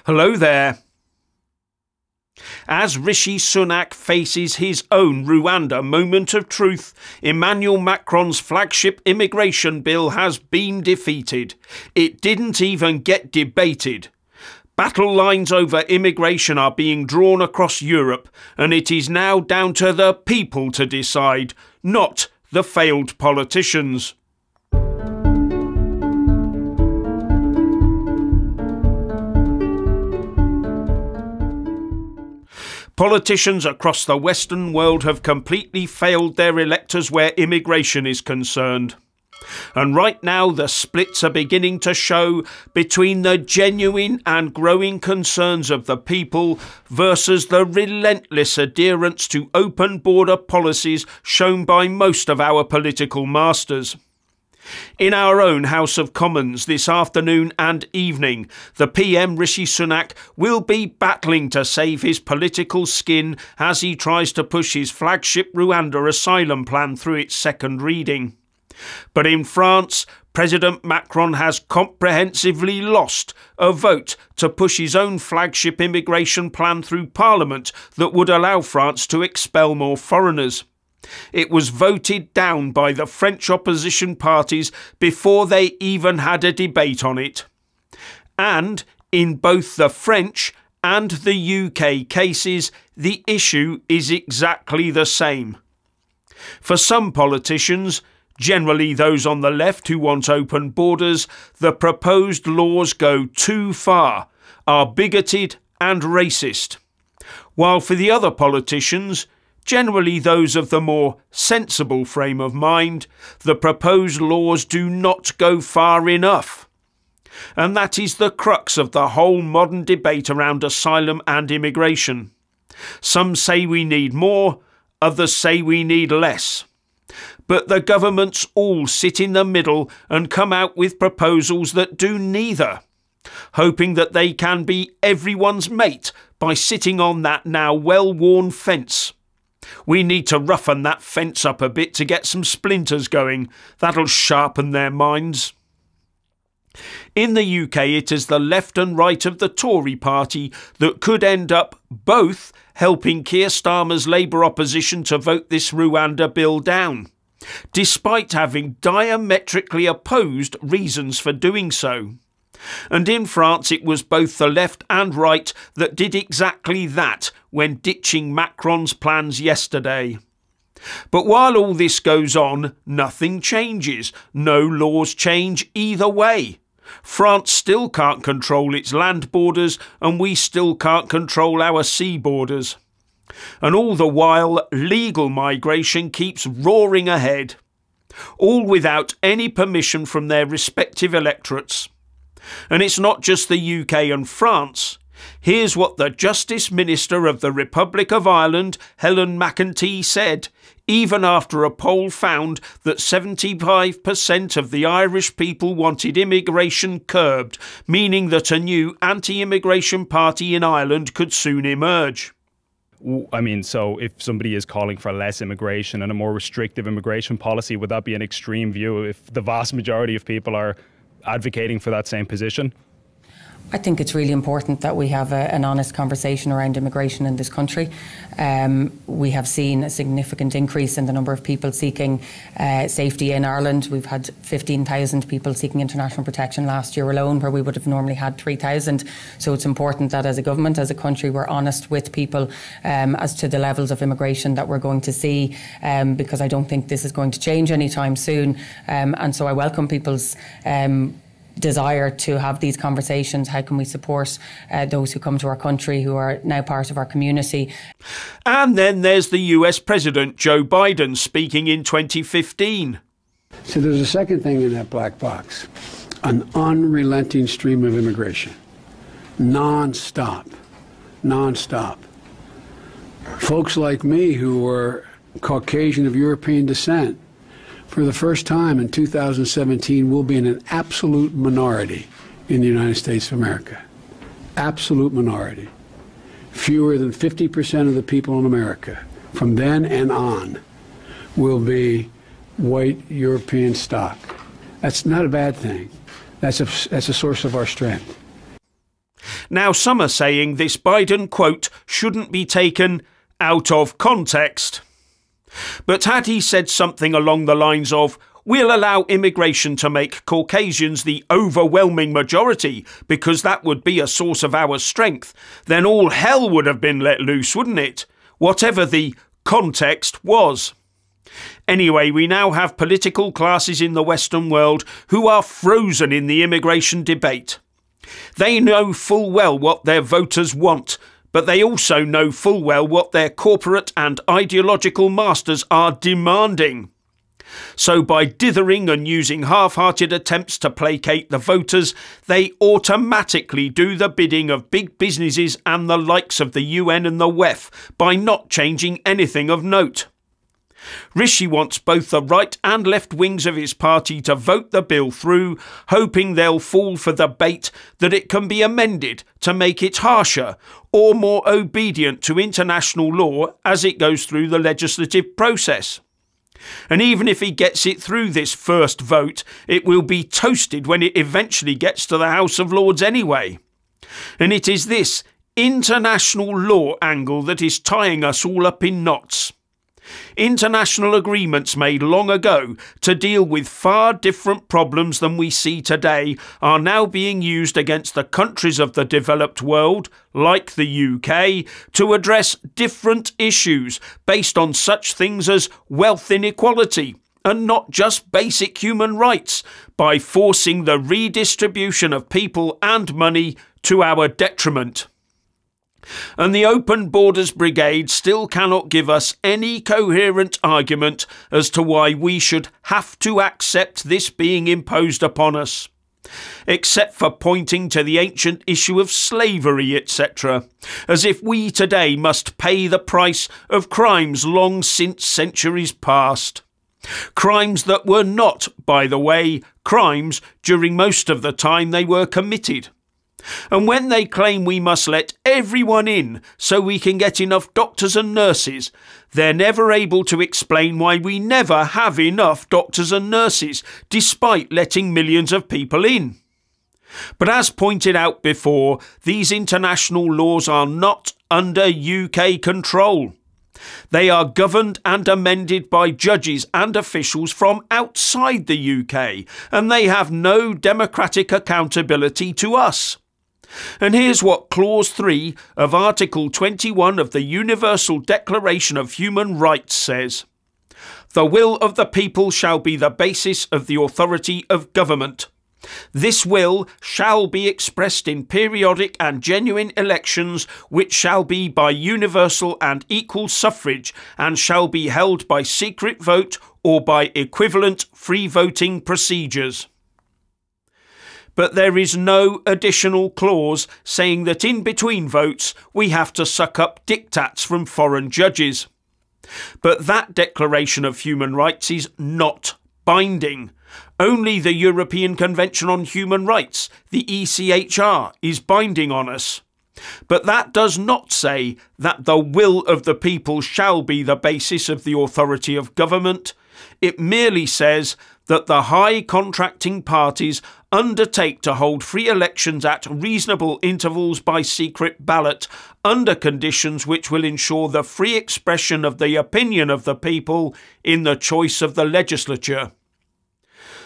Hello there. As Rishi Sunak faces his own Rwanda moment of truth, Emanuel Macron's flagship immigration bill has been defeated. It didn't even get debated. Battle lines over immigration are being drawn across Europe, and it is now down to the people to decide, not the failed politicians. Politicians across the Western world have completely failed their electors where immigration is concerned. And right now the splits are beginning to show between the genuine and growing concerns of the people versus the relentless adherence to open border policies shown by most of our political masters. In our own House of Commons this afternoon and evening, the PM Rishi Sunak will be battling to save his political skin as he tries to push his flagship Rwanda asylum plan through its second reading. But in France, President Macron has comprehensively lost a vote to push his own flagship immigration plan through Parliament that would allow France to expel more foreigners. It was voted down by the French opposition parties before they even had a debate on it. And in both the French and the UK cases, the issue is exactly the same. For some politicians, generally those on the left who want open borders, the proposed laws go too far, are bigoted and racist. While for the other politicians, generally those of the more sensible frame of mind, the proposed laws do not go far enough. And that is the crux of the whole modern debate around asylum and immigration. Some say we need more, others say we need less. But the governments all sit in the middle and come out with proposals that do neither, hoping that they can be everyone's mate by sitting on that now well-worn fence. We need to roughen that fence up a bit to get some splinters going. That'll sharpen their minds. In the UK, it is the left and right of the Tory party that could end up both helping Keir Starmer's Labour opposition to vote this Rwanda bill down, despite having diametrically opposed reasons for doing so. And in France it was both the left and right that did exactly that when ditching Macron's plans yesterday. But while all this goes on, nothing changes. No laws change either way. France still can't control its land borders, and we still can't control our sea borders. And all the while, legal migration keeps roaring ahead, all without any permission from their respective electorates. And it's not just the UK and France. Here's what the Justice Minister of the Republic of Ireland, Helen McEntee, said, even after a poll found that 75% of the Irish people wanted immigration curbed, meaning that a new anti-immigration party in Ireland could soon emerge. I mean, so if somebody is calling for less immigration and a more restrictive immigration policy, would that be an extreme view if the vast majority of people are advocating for that same position? I think it's really important that we have an honest conversation around immigration in this country. We have seen a significant increase in the number of people seeking safety in Ireland. We've had 15,000 people seeking international protection last year alone, where we would have normally had 3,000. So it's important that as a government, as a country, we're honest with people as to the levels of immigration that we're going to see, because I don't think this is going to change anytime soon. And so I welcome people's desire to have these conversations. How can we support those who come to our country, who are now part of our community? And then there's the US President Joe Biden speaking in 2015. So there's a second thing in that black box, an unrelenting stream of immigration, non-stop. Folks like me who were Caucasian of European descent, for the first time in 2017, will be in an absolute minority in the United States of America. Absolute minority. Fewer than 50% of the people in America from then and on will be white European stock. That's not a bad thing. That's a source of our strength. Now some are saying this Biden quote shouldn't be taken out of context. But had he said something along the lines of, "We'll allow immigration to make Caucasians the overwhelming majority because that would be a source of our strength," then all hell would have been let loose, wouldn't it? Whatever the context was. Anyway, we now have political classes in the Western world who are frozen in the immigration debate. They know full well what their voters want, but they also know full well what their corporate and ideological masters are demanding. So by dithering and using half-hearted attempts to placate the voters, they automatically do the bidding of big businesses and the likes of the UN and the WEF by not changing anything of note. Rishi wants both the right and left wings of his party to vote the bill through, hoping they'll fall for the bait that it can be amended to make it harsher or more obedient to international law as it goes through the legislative process. And even if he gets it through this first vote, it will be toasted when it eventually gets to the House of Lords anyway. And it is this international law angle that is tying us all up in knots. International agreements made long ago to deal with far different problems than we see today are now being used against the countries of the developed world, like the UK, to address different issues based on such things as wealth inequality and not just basic human rights, by forcing the redistribution of people and money to our detriment. And the Open Borders Brigade still cannot give us any coherent argument as to why we should have to accept this being imposed upon us, except for pointing to the ancient issue of slavery, etc., as if we today must pay the price of crimes long since centuries past. Crimes that were not, by the way, crimes during most of the time they were committed. And when they claim we must let everyone in so we can get enough doctors and nurses, they're never able to explain why we never have enough doctors and nurses, despite letting millions of people in. But as pointed out before, these international laws are not under UK control. They are governed and amended by judges and officials from outside the UK, and they have no democratic accountability to us. And here's what Clause 3 of Article 21 of the Universal Declaration of Human Rights says. The will of the people shall be the basis of the authority of government. This will shall be expressed in periodic and genuine elections, which shall be by universal and equal suffrage, and shall be held by secret vote or by equivalent free voting procedures. But there is no additional clause saying that in between votes we have to suck up diktats from foreign judges. But that Declaration of Human Rights is not binding. Only the European Convention on Human Rights, the ECHR, is binding on us. But that does not say that the will of the people shall be the basis of the authority of government. It merely says that the high contracting parties undertake to hold free elections at reasonable intervals by secret ballot under conditions which will ensure the free expression of the opinion of the people in the choice of the legislature.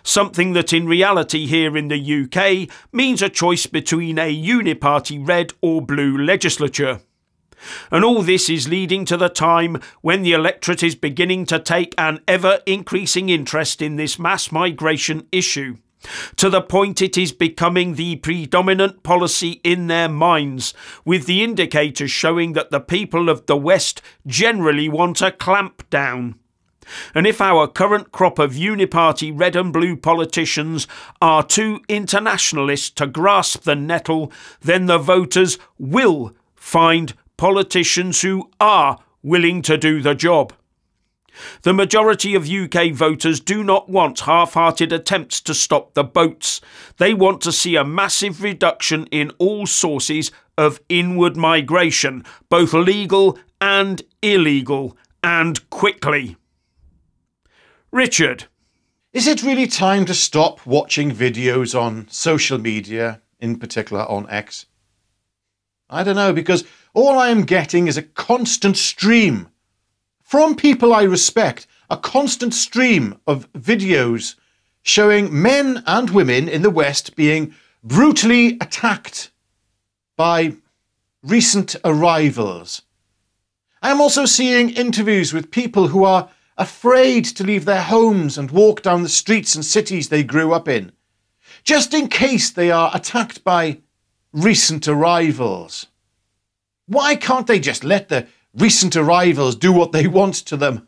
Something that in reality here in the UK means a choice between a uniparty red or blue legislature. And all this is leading to the time when the electorate is beginning to take an ever-increasing interest in this mass migration issue, to the point it is becoming the predominant policy in their minds, with the indicators showing that the people of the West generally want a clamp down. And if our current crop of uniparty red and blue politicians are too internationalist to grasp the nettle, then the voters will find politicians who are willing to do the job. The majority of UK voters do not want half-hearted attempts to stop the boats. They want to see a massive reduction in all sources of inward migration, both legal and illegal, and quickly. Richard. Is it really time to stop watching videos on social media, in particular on X? I don't know, because all I am getting is a constant stream from people I respect, a constant stream of videos showing men and women in the West being brutally attacked by recent arrivals. I am also seeing interviews with people who are afraid to leave their homes and walk down the streets and cities they grew up in, just in case they are attacked by recent arrivals. Why can't they just let the recent arrivals do what they want to them?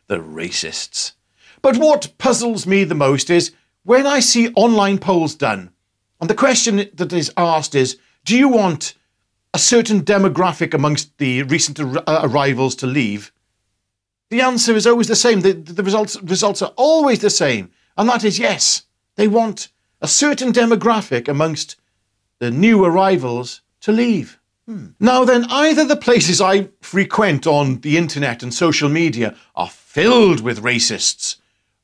The racists. But what puzzles me the most is when I see online polls done, and the question that is asked is, do you want a certain demographic amongst the recent arrivals to leave? The answer is always the same. The results are always the same. And that is yes, they want a certain demographic amongst the new arrivals to leave. Now then, either the places I frequent on the internet and social media are filled with racists,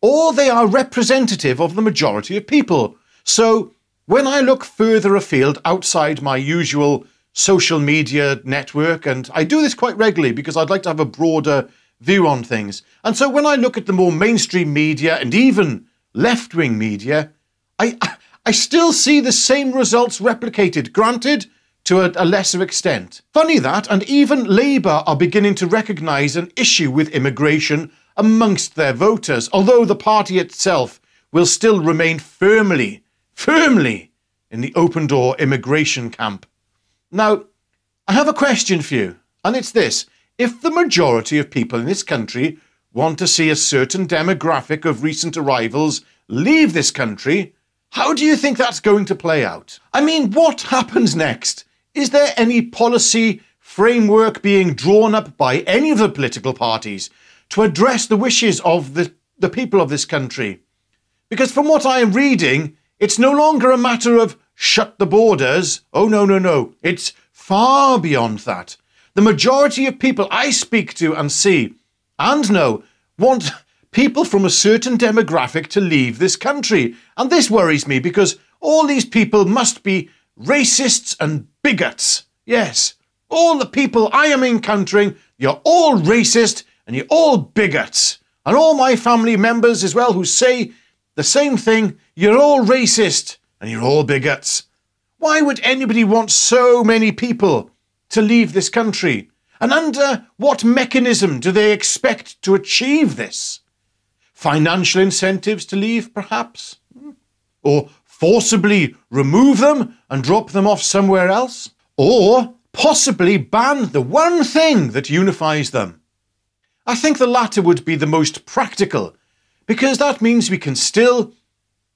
or they are representative of the majority of people. So when I look further afield outside my usual social media network, and I do this quite regularly because I'd like to have a broader view on things, and so when I look at the more mainstream media and even left-wing media, I still see the same results replicated, granted to a lesser extent. Funny that, and even Labour are beginning to recognise an issue with immigration amongst their voters, although the party itself will still remain firmly in the open-door immigration camp. Now, I have a question for you, and it's this. If the majority of people in this country want to see a certain demographic of recent arrivals leave this country, how do you think that's going to play out? I mean, what happens next? Is there any policy framework being drawn up by any of the political parties to address the wishes of the people of this country? Because from what I am reading, it's no longer a matter of shut the borders. Oh, no. It's far beyond that. The majority of people I speak to and see and know want people from a certain demographic to leave this country. And this worries me because all these people must be racists and bigots. Yes, all the people I am encountering, you're all racist and you're all bigots. And all my family members as well who say the same thing, you're all racist and you're all bigots. Why would anybody want so many people to leave this country? And under what mechanism do they expect to achieve this? Financial incentives to leave, perhaps? Or forcibly remove them and drop them off somewhere else? Or possibly ban the one thing that unifies them? I think the latter would be the most practical, because that means we can still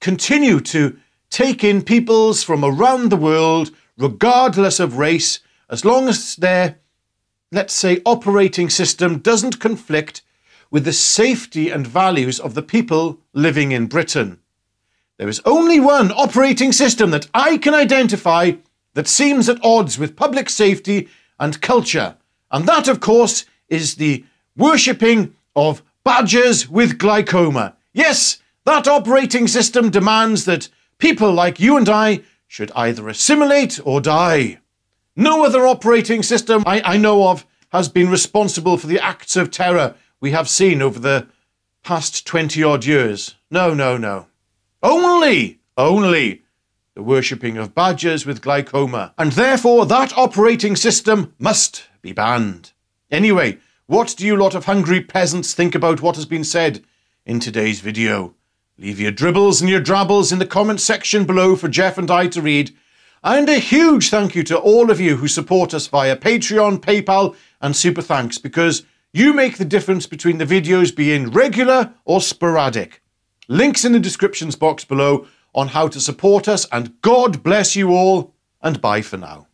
continue to take in peoples from around the world, regardless of race, as long as their, let's say, operating system doesn't conflict with the safety and values of the people living in Britain. There is only one operating system that I can identify that seems at odds with public safety and culture, and that, of course, is the worshipping of badgers with glaucoma. Yes, that operating system demands that people like you and I should either assimilate or die. No other operating system I know of has been responsible for the acts of terror we have seen over the past 20-odd years. No. Only the worshipping of badgers with glaucoma. And therefore that operating system must be banned. Anyway, what do you lot of hungry peasants think about what has been said in today's video? Leave your dribbles and your drabbles in the comment section below for Jeff and I to read. And a huge thank you to all of you who support us via Patreon, PayPal and Super Thanks, because you make the difference between the videos being regular or sporadic. Links in the descriptions box below on how to support us, and God bless you all, and bye for now.